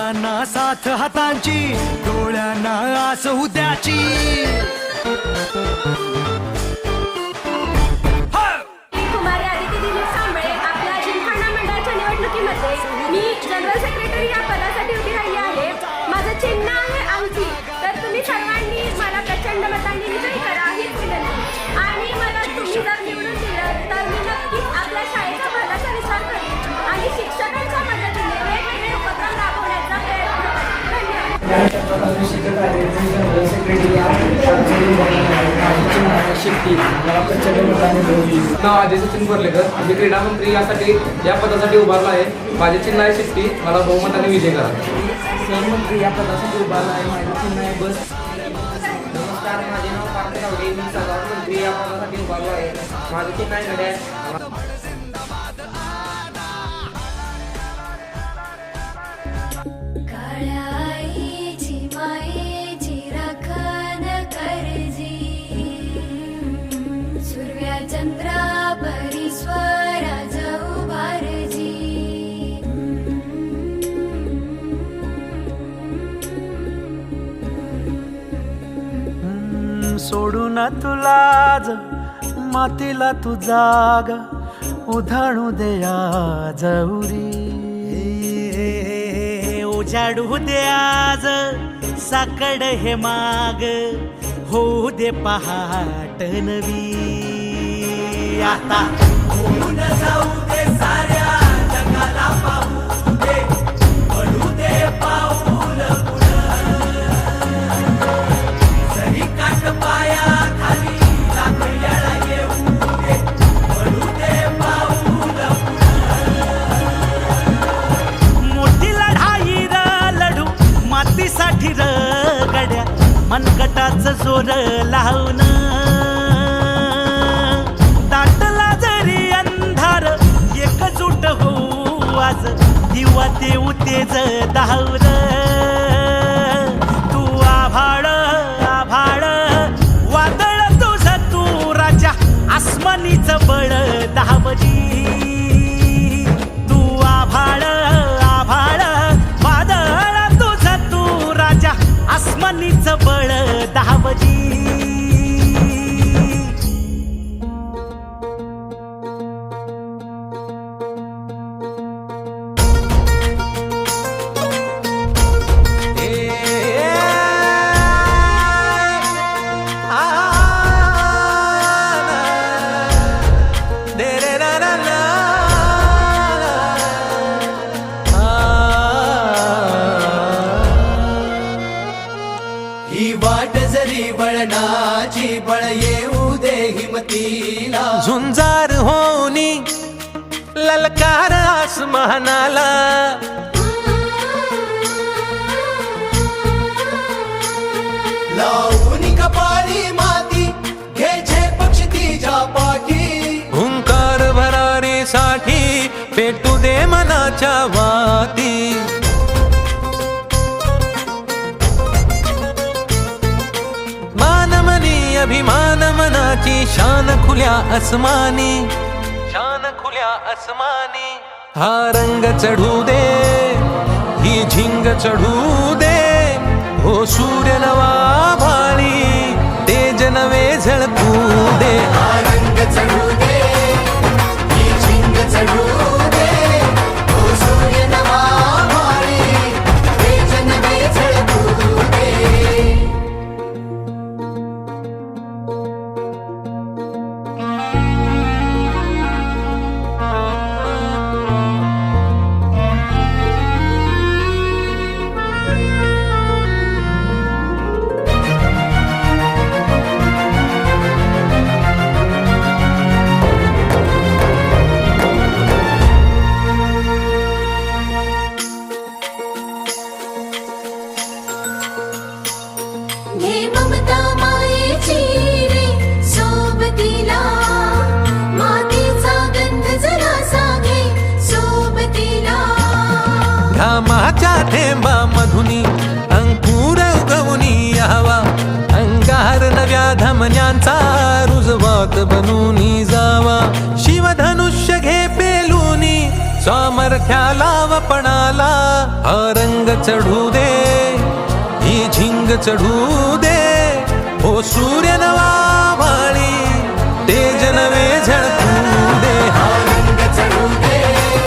पायांना साथ हातांची, डोळ्यांना आस उद्याची. कुमारी आदिती दिलीप सांबळे आपल्या जिमखाना मंडळाच्या निवडणुकीमध्ये मी जनरल सेक्रेटरी या पदासाठी उभी राहिली आहे. माझं चिन्ह आहे अंगठी. तर तुम्ही सर्वांनी मला प्रचंड मतांनी विजयी करा हीच विनंती. आणि मला तुम्ही जर निवडून दिलं तर मी नक्कीच आपल्या शाळेच्या भल्याचा विचार करेन आणि शिक्षकांच्या मदतीने वेगवेगळे उपक्रम राबवण्याचा प्रयत्न नाव अजय सचिन बोरलेकर. मी क्रीडा मंत्री यासाठी या पदासाठी उभारलो आहे. माझे चिन्ह आहे शिट्टी. मला बहुमताने विजय करा. सहमंत्री या पदासाठी उभारला आहे. माझे चिन्ह आहे बस. नमस्कार, माझे नाव पार्थ गावडे. मी सभागृह मंत्री या पदासाठी उभारलो आहे. माझे चिन्ह आहे घड्याळ. चंद्रा परिस्वरा जाऊ भारजी. सोडून तुला मातीला तू जाग, उधाणू दे आज उरी. उजाडू दे आज साकड हे माग, होऊ दे पहाट नवी. आता होऊन जाऊ दे साऱ्या जगाला पाहू दे, पडू दे पाऊल सरी काट पाया खाली लागल्याला येऊ दे, पडू दे पाऊल. मोठी लढाई लढू मातीसाठी गड्या, मनगटाचं जोर लावून. दाटला जरी अंधार एकजूट होऊ आज, दिवा देऊ तेज धावर. तू आभाळ आभाळ वादळ तुझं तू राजा, आसमानीचं बळ धावजी. तू आभाळ आभाळ वादळ तुझं तू राजा, आसमानीचं बळ धावजी. ही वाट जरी बळणाची, बळ येऊ दे हिमतीला. झुंजार होनी ललकार आसमानाला. लावून कपाळी माती घ्यायचे पक्षी तिच्या पाठी. हुंकार भरारीसाठी पेटू दे मनाच्या वाती. अभिमान मनाची शान खुल्या आसमानी, शान खुल्या आसमानी. हा रंग चढू दे, ही झिंग चढू दे, हो सूर्य नवा भाळी तेज नवे झळकू दे. हा रंग चढू दे, ही झिंग चढू दे, हो सूर्य नवा भाळी तेज नवे झळकू दे. सामर्थ्याला वपणाला हा रंग चढू दे, ही झिंग चढू दे. ओ सूर्य नवा भाळी तेज नवे झळक